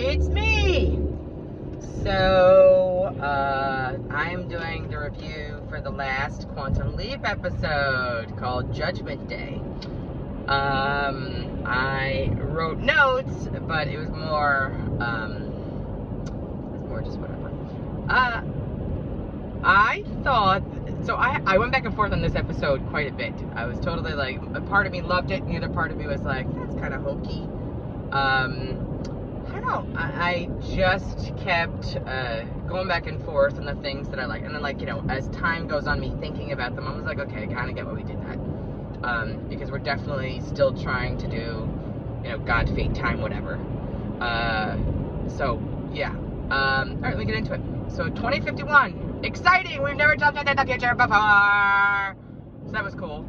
It's me! So, I'm doing the review for the last Quantum Leap episode called Judgment Day. I wrote notes, but it was more just whatever. I thought, so I went back and forth on this episode quite a bit. I was totally like, a part of me loved it, and the other part of me was like, that's kind of hokey. I don't know, I just kept going back and forth on the things that I like, and then, like, you know, as time goes on, me thinking about them, I was like, okay, I kind of get why we did that, because we're definitely still trying to do, you know, God, fate, time, whatever. So, yeah. Alright, let me get into it. So, 2051, exciting! We've never jumped into the future before! So that was cool.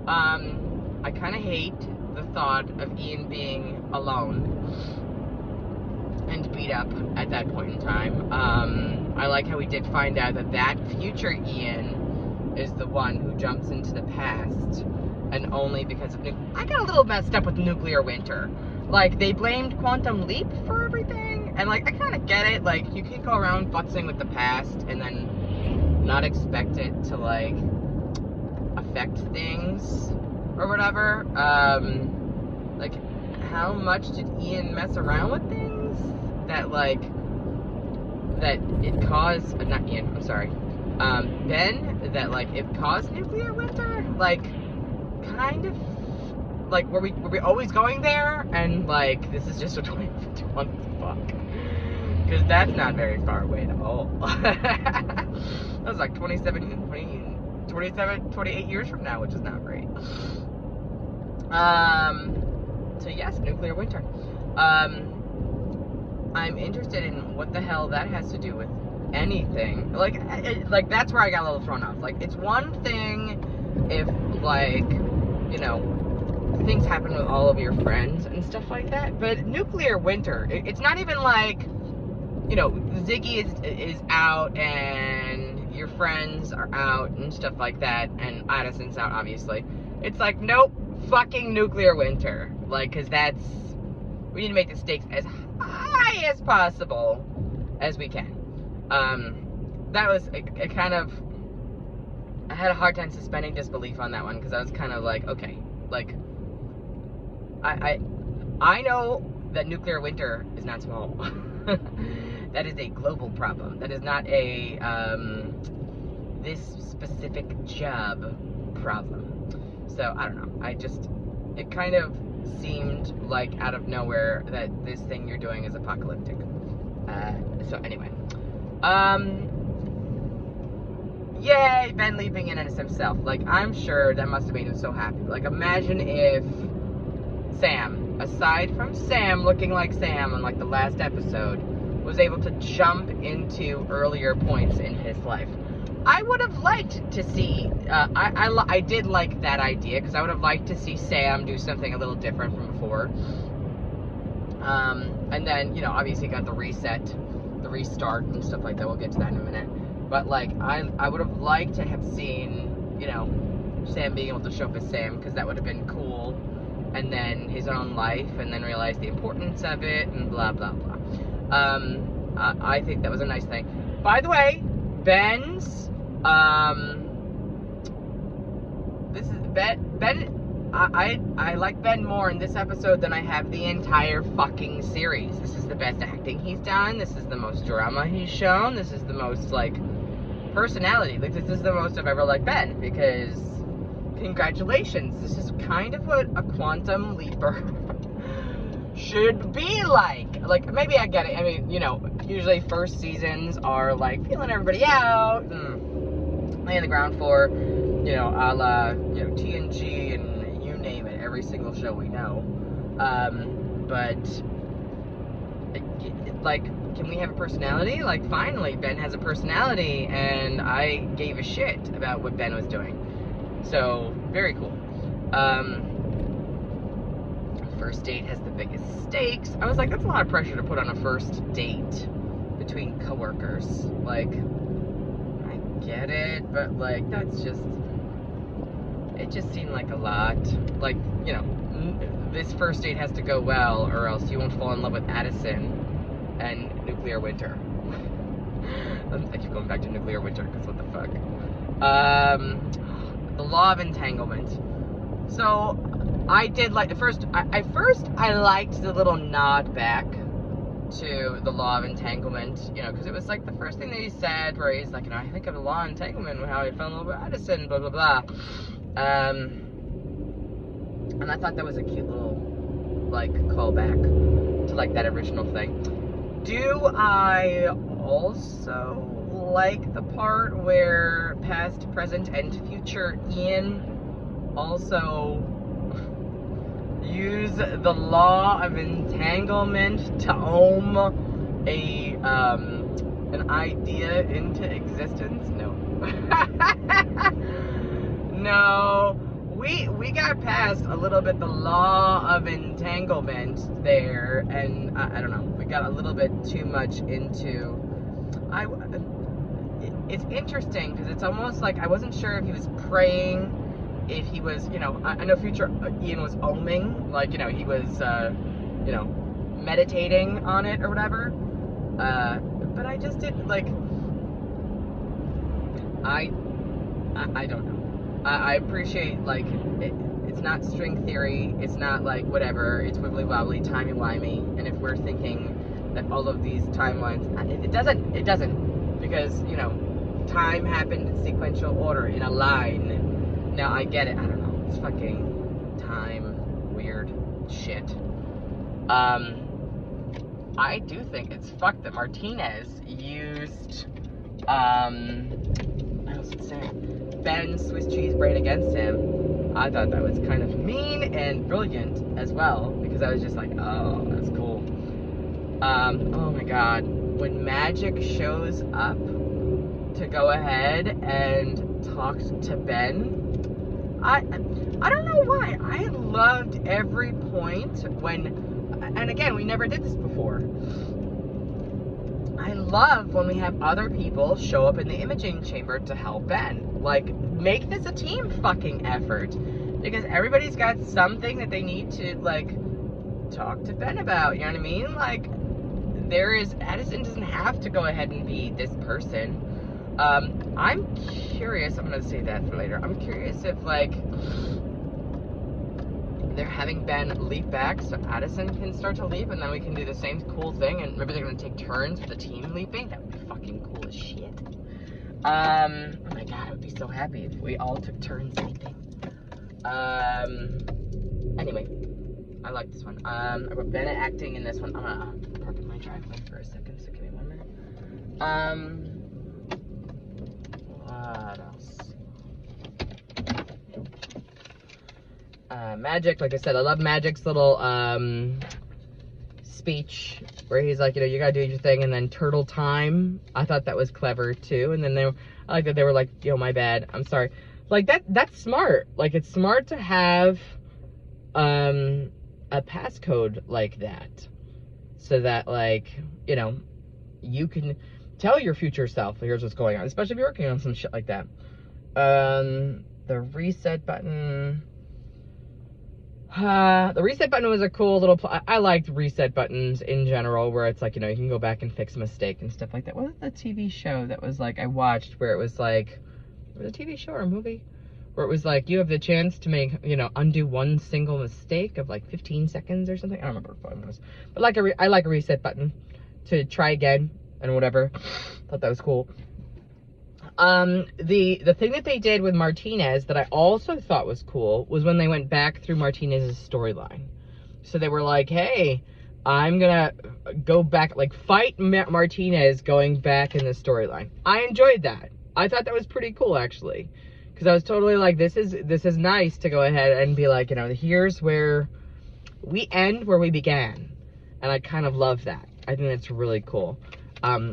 I kind of hate the thought of Ian being alone and beat up at that point in time. I like how we did find out that future Ian is the one who jumps into the past, and only because of I got a little messed up with nuclear winter. Like, they blamed Quantum Leap for everything, and, like, I kind of get it. Like, you can't go around futzing with the past and then not expect it to, like, affect things or whatever. Like, how much did Ian mess around with things that, like, that it caused, not Ian, I'm sorry, Ben, that, like, it caused nuclear winter? Like, kind of, like, were we always going there? And, like, this is just a 2051, fuck. Because that's not very far away at all. That was like 28 years from now, which is not great. So yes, nuclear winter. I'm interested in what the hell that has to do with anything. Like, that's where I got a little thrown off. Like, it's one thing if, like, you know, things happen with all of your friends and stuff like that, but nuclear winter, it's not even like, you know, Ziggy is out and your friends are out and stuff like that, and Addison's out, obviously. It's like, nope, fucking nuclear winter. Like, because we need to make the stakes as high as possible as we can. That was a kind of, I had a hard time suspending disbelief on that one, because I was kind of like, okay, like, I know that nuclear winter is not small. That is a global problem. That is not a, this specific job problem. So, I don't know. It kind of seemed like out of nowhere that this thing you're doing is apocalyptic. So anyway. Yay, Ben leaping in as himself. Like, I'm sure that must have made him so happy. Like, imagine if Sam, aside from Sam looking like Sam on, like, the last episode, was able to jump into earlier points in his life. I would have liked to see, I did like that idea, because I would have liked to see Sam do something a little different from before. And then, you know, obviously got the reset, the restart and stuff like that. We'll get to that in a minute. But, like, I would have liked to have seen, you know, Sam being able to show up as Sam, because that would have been cool. And then his own life, and then realize the importance of it, and blah, blah, blah. I think that was a nice thing. By the way, Ben's, this is Ben, I like Ben more in this episode than I have the entire fucking series. This is the best acting he's done. This is the most drama he's shown. This is the most, like, personality. Like, this is the most I've ever liked Ben, because congratulations. This is kind of what a quantum leaper should be like. Like, maybe I get it. I mean, you know, usually first seasons are, like, feeling everybody out and laying the ground for, you know, a la, you know, TNG and you name it, every single show we know. But, like, can we have a personality? Like, finally, Ben has a personality, and I gave a shit about what Ben was doing. So, very cool. First date has the biggest stakes. I was like, that's a lot of pressure to put on a first date between coworkers. Like, I get it, but, like, that's just, it just seemed like a lot. Like, you know, this first date has to go well, or else you won't fall in love with Addison. and nuclear winter. I keep going back to nuclear winter because what the fuck. The law of entanglement. So I did like I liked the little nod back to the law of entanglement, you know, because it was like the first thing that he said, where he's like, you know, I think of the law of entanglement and how he fell in love with Edison, blah blah blah. And I thought that was a cute little like callback to like that original thing. Do I also like the part where past, present, and future Ian also use the law of entanglement to ohm an idea into existence? No. No. We got past a little bit the law of entanglement there, and I don't know, we got a little bit too much into it's interesting because it's almost like I wasn't sure if he was praying, if he was, you know, I know future Ian was oming, like, you know, he was you know, meditating on it or whatever, but I just didn't like, I don't know. I appreciate, like, it's not string theory, it's not like whatever, it's wibbly wobbly, timey wimey, and if we're thinking that all of these timelines, it doesn't, because, you know, time happened in sequential order, in a line. Now, I get it, I don't know, it's fucking time, weird shit. I do think it's fucked that Martinez used, what was it saying? Ben's Swiss cheese brain against him. I thought that was kind of mean and brilliant as well, because I was just like, oh, that's cool. Oh my god, when Magic shows up to go ahead and talk to Ben, I don't know why, I loved every point when, and again, we never did this before, I love when we have other people show up in the imaging chamber to help Ben. Like, make this a team fucking effort. Because everybody's got something that they need to, like, talk to Ben about, you know what I mean? Like, Edison doesn't have to go ahead and be this person. I'm curious, I'm gonna say that for later. I'm curious if, like, they're having Ben leap back so Addison can start to leap, and then we can do the same cool thing, and maybe they're gonna take turns with the team leaping. That would be fucking cool as shit. Oh my god, I would be so happy if we all took turns leaping. Anyway, I like this one. I wrote Bennett acting in this one. I'm gonna park in my driveway for a second, so give me 1 minute. What else? Magic, like I said, I love Magic's little speech where he's like, you know, you gotta do your thing, and then turtle time. I thought that was clever too. And then I like that they were like, yo, my bad, I'm sorry. Like that's smart. Like, it's smart to have a passcode like that, so that, like, you know, you can tell your future self, here's what's going on, especially if you're working on some shit like that. The reset button. The reset button was a cool little, I liked reset buttons in general, where it's like, you know, you can go back and fix a mistake and stuff like that. What was the TV show that was like, I watched, where it was like, was it a TV show or a movie? Where it was like, you have the chance to make, you know, undo one single mistake of like 15 seconds or something. I don't remember what it was. But like I like a reset button to try again and whatever. Thought that was cool. The thing that they did with Martinez that I also thought was cool was when they went back through Martinez's storyline. So they were like, hey, I'm gonna go back, like, fight Martinez going back in the storyline. I enjoyed that. I thought that was pretty cool, actually. Because I was totally like, this is nice to go ahead and be like, you know, here's where we end where we began. And I kind of love that. I think that's really cool.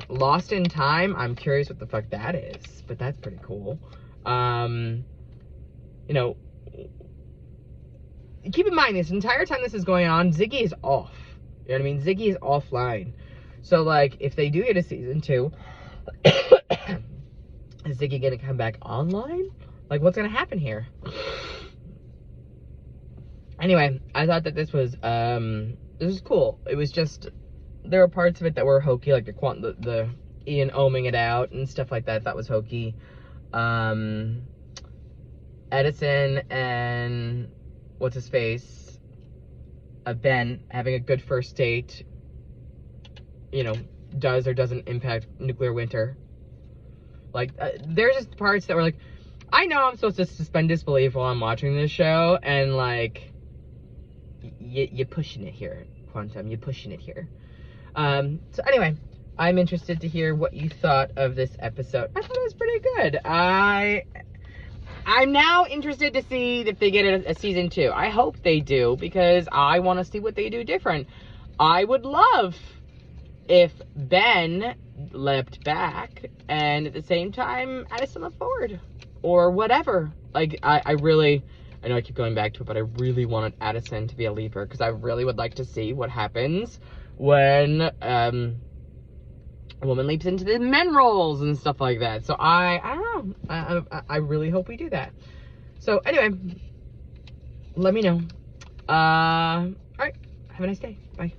Lost in Time, I'm curious what the fuck that is, but that's pretty cool. You know, keep in mind, this entire time this is going on, Ziggy is off. You know what I mean? Ziggy is offline. So, like, if they do get a season 2, is Ziggy gonna come back online? Like, what's gonna happen here? Anyway, I thought that this was cool. It was just there were parts of it that were hokey, like the Ian oming it out and stuff like that. That was hokey. Edison and what's his face, Ben, having a good first date, you know, does or doesn't impact nuclear winter. Like, there's just parts that were like, I know I'm supposed to suspend disbelief while I'm watching this show, and like, you're pushing it here, Quantum. You're pushing it here. So anyway, I'm interested to hear what you thought of this episode. I thought it was pretty good. I'm now interested to see if they get a season 2. I hope they do, because I want to see what they do different. I would love if Ben leapt back and at the same time Addison leapt forward or whatever. Like, I know I keep going back to it, but I really wanted Addison to be a leaper, because I really would like to see what happens when a woman leaps into the men roles and stuff like that. So I don't know. I really hope we do that. So anyway, let me know. All right. Have a nice day. Bye.